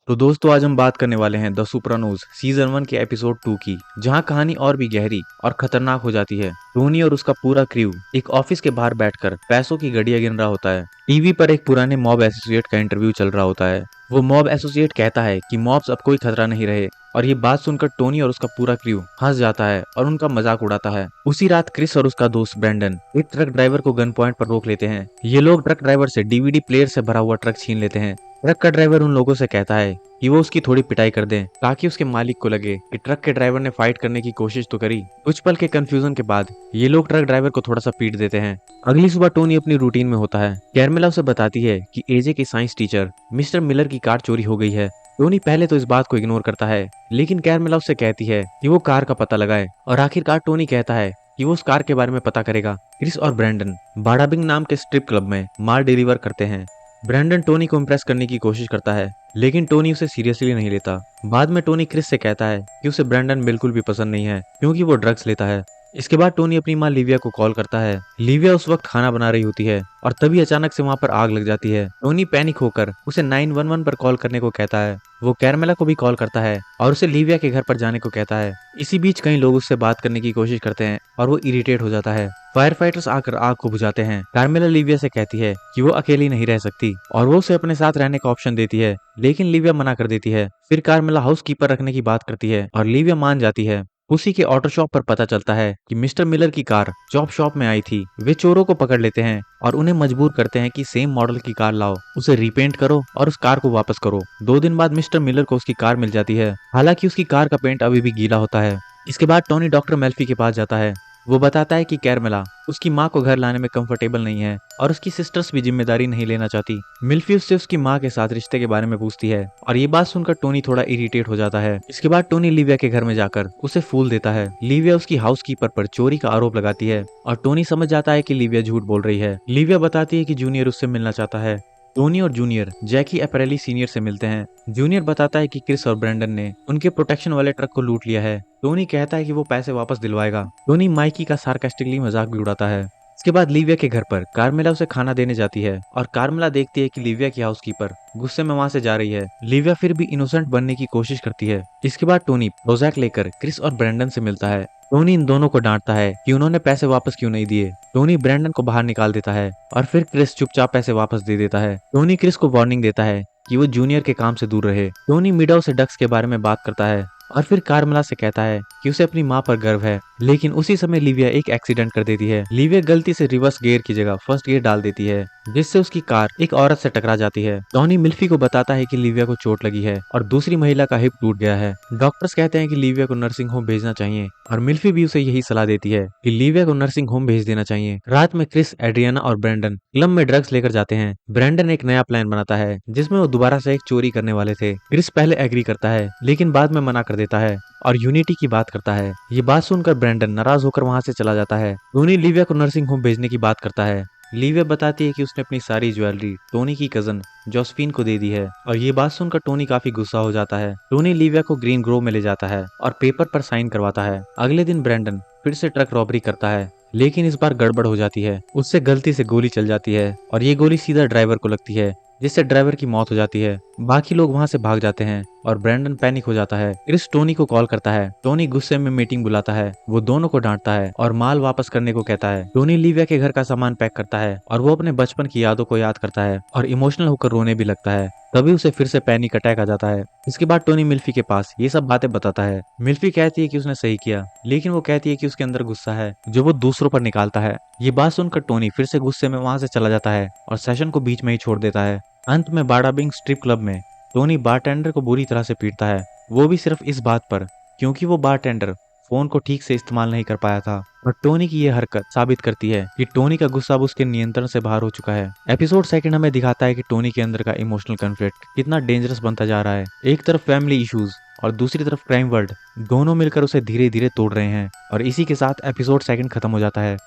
तो दोस्तों आज हम बात करने वाले हैं द सोpranos सीजन 1 के एपिसोड 2 की, जहां कहानी और भी गहरी और खतरनाक हो जाती है। टोनी और उसका पूरा क्रू एक ऑफिस के बाहर बैठकर पैसों की घड़ियां गिन रहा होता है। टीवी पर एक पुराने मॉब एसोसिएट का इंटरव्यू चल रहा होता है। वो मॉब एसोसिएट कहता है कि मॉब्स अब कोई खतरा नहीं रहे, और ये बात सुनकर टोनी और उसका पूरा क्रू हंस जाता है और उनका मजाक उड़ाता है। उसी रात क्रिस और उसका दोस्त ब्रेंडन एक ट्रक ड्राइवर को गन पॉइंट पर रोक लेते हैं। ये लोग ट्रक ड्राइवर से डीवीडी प्लेयर से भरा हुआ ट्रक छीन लेते हैं। ट्रक का ड्राइवर उन लोगों से कहता है कि वो उसकी थोड़ी पिटाई कर दें, ताकि उसके मालिक को लगे कि ट्रक के ड्राइवर ने फाइट करने की कोशिश तो करी। कुछ पल के कंफ्यूजन के बाद ये लोग ट्रक ड्राइवर को थोड़ा सा पीट देते हैं। अगली सुबह टोनी अपनी रूटीन में होता है। कैरमेला उसे बताती है कि एजे की साइंस टीचर मिस्टर मिलर की कार चोरी हो गई है। टोनी पहले तो इस बात को इग्नोर करता है, लेकिन कैरमेला उससे कहती है कि वो कार का पता लगाए, और आखिरकार टोनी कहता है कि वो उस कार के बारे में पता करेगा। क्रिस और ब्रैंडन बाडाबिंग नाम के स्ट्रिप क्लब में माल डिलीवर करते हैं। ब्रैंडन टोनी को इम्प्रेस करने की कोशिश करता है, लेकिन टोनी उसे सीरियसली नहीं लेता। बाद में टोनी क्रिस से कहता है कि उसे ब्रैंडन बिल्कुल भी पसंद नहीं है, क्योंकि वो ड्रग्स लेता है। इसके बाद टोनी अपनी माँ लिविया को कॉल करता है। लिविया उस वक्त खाना बना रही होती है, और तभी अचानक से वहाँ पर आग लग जाती है। टोनी पैनिक होकर उसे 911 पर कॉल करने को कहता है। वो कैरमेला को भी कॉल करता है और उसे लिविया के घर पर जाने को कहता है। इसी बीच कई लोग उससे बात करने की कोशिश करते हैं और वो इरिटेट हो जाता है। फायर फाइटर्स आकर आग को बुझाते हैं। कार्मेला लिविया से कहती है कि वो अकेली नहीं रह सकती, और वो उसे अपने साथ रहने का ऑप्शन देती है, लेकिन लिविया मना कर देती है। फिर कार्मेला हाउस कीपर रखने की बात करती है और लिविया मान जाती है। उसी के ऑटो शॉप पर पता चलता है कि मिस्टर मिलर की कार चॉप शॉप में आई थी। वे चोरों को पकड़ लेते हैं और उन्हें मजबूर करते हैं कि सेम मॉडल की कार लाओ, उसे रिपेंट करो और उस कार को वापस करो। 2 दिन बाद मिस्टर मिलर को उसकी कार मिल जाती है, हालांकि उसकी कार का पेंट अभी भी गीला होता है। इसके बाद टोनी डॉक्टर मेल्फी के पास जाता है। वो बताता है कि कैरमेला उसकी माँ को घर लाने में कंफर्टेबल नहीं है, और उसकी सिस्टर्स भी जिम्मेदारी नहीं लेना चाहती। मिल्फी उससे उसकी माँ के साथ रिश्ते के बारे में पूछती है, और ये बात सुनकर टोनी थोड़ा इरिटेट हो जाता है। इसके बाद टोनी लिविया के घर में जाकर उसे फूल देता है। लिविया उसकी हाउसकीपर पर चोरी का आरोप लगाती है, और टोनी समझ जाता है कि लिविया झूठ बोल रही है। लिविया बताती है कि जूनियर उससे मिलना चाहता है। टोनी और जूनियर जैकी एपरेली सीनियर से मिलते हैं। जूनियर बताता है कि क्रिस और ब्रेंडन ने उनके प्रोटेक्शन वाले ट्रक को लूट लिया है। टोनी कहता है कि वो पैसे वापस दिलवाएगा। टोनी माइकी का सार्कास्टिकली मजाक भी उड़ाता है। इसके बाद लिविया के घर पर कार्मेला उसे खाना देने जाती है, और कार्मेला देखती है कि लिविया की हाउसकीपर गुस्से में वहां से जा रही है। लिविया फिर भी इनोसेंट बनने की कोशिश करती है। इसके बाद टोनी प्रोजैक लेकर क्रिस और ब्रेंडन से मिलता है। टोनी इन दोनों को डांटता है कि उन्होंने पैसे वापस क्यों नहीं दिए। टोनी ब्रेंडन को बाहर निकाल देता है, और फिर क्रिस चुपचाप पैसे वापस दे देता है। टोनी क्रिस को वार्निंग देता है कि वो जूनियर के काम से दूर रहे। टोनी मीडो से डक्स के बारे में बात करता है, और फिर कार्मेला से कहता है कि उसे अपनी माँ पर गर्व है। लेकिन उसी समय लिविया एक एक्सीडेंट कर देती है। लिविया गलती से रिवर्स गियर की जगह फर्स्ट गियर डाल देती है, जिससे उसकी कार एक औरत से टकरा जाती है। टोनी मिल्फी को बताता है कि लिविया को चोट लगी है और दूसरी महिला का हिप टूट गया है। डॉक्टर्स कहते हैं कि लिविया को नर्सिंग होम भेजना चाहिए, और मिल्फी भी उसे यही सलाह देती है कि लिविया को नर्सिंग होम भेज देना चाहिए। रात में क्रिस, एड्रियाना और ब्रेंडन क्लब में ड्रग्स लेकर जाते हैं। ब्रेंडन एक नया प्लान बनाता है जिसमें वो दोबारा से एक चोरी करने वाले थे। क्रिस पहले एग्री करता है, लेकिन बाद में मना कर देता है और यूनिटी की बात करता है। ये बात सुनकर ब्रेंडन नाराज होकर वहां से चला जाता है। टोनी लिविया को नर्सिंग होम भेजने की बात करता है। लिविया बताती है कि उसने अपनी सारी ज्वेलरी टोनी की कजन जोसेफिन को दे दी है, और ये बात सुनकर टोनी काफी गुस्सा हो जाता है। टोनी लिविया को ग्रीन ग्रोव में ले जाता है और पेपर पर साइन करवाता है। अगले दिन ब्रेंडन फिर से ट्रक रॉबरी करता है, लेकिन इस बार गड़बड़ हो जाती है। उससे गलती से गोली चल जाती है, और ये गोली सीधा ड्राइवर को लगती है, जिससे ड्राइवर की मौत हो जाती है। बाकी लोग वहां से भाग जाते हैं, और ब्रेंडन पैनिक हो जाता है। क्रिस टोनी को कॉल करता है। टोनी गुस्से में मीटिंग बुलाता है। वो दोनों को डांटता है और माल वापस करने को कहता है। टोनी लिविया के घर का सामान पैक करता है, और वो अपने बचपन की यादों को याद करता है और इमोशनल होकर रोने भी लगता है। तभी उसे फिर से पैनिक अटैक आ जाता है। इसके बाद टोनी मिल्फी के पास ये सब बातें बताता है। मिल्फी कहती है कि उसने सही किया, लेकिन वो कहती है कि उसके अंदर गुस्सा है जो वो दूसरों पर निकालता है। ये बात सुनकर टोनी फिर से गुस्से में वहां से चला जाता है और सेशन को बीच में ही छोड़ देता है। अंत में बाडाबिंग स्ट्रिप क्लब में टोनी बारटेंडर को बुरी तरह से पीटता है, वो भी सिर्फ इस बात पर क्योंकि वो बारटेंडर फोन को ठीक से इस्तेमाल नहीं कर पाया था। और टोनी की यह हरकत साबित करती है कि टोनी का गुस्सा अब उसके नियंत्रण से बाहर हो चुका है। एपिसोड सेकंड हमें दिखाता है कि टोनी के अंदर का इमोशनल कॉन्फ्लिक्ट कितना डेंजरस बनता जा रहा है। एक तरफ फैमिली इश्यूज और दूसरी तरफ क्राइम वर्ल्ड, दोनों मिलकर उसे धीरे धीरे तोड़ रहे हैं। और इसी के साथ एपिसोड सेकंड खत्म हो जाता है।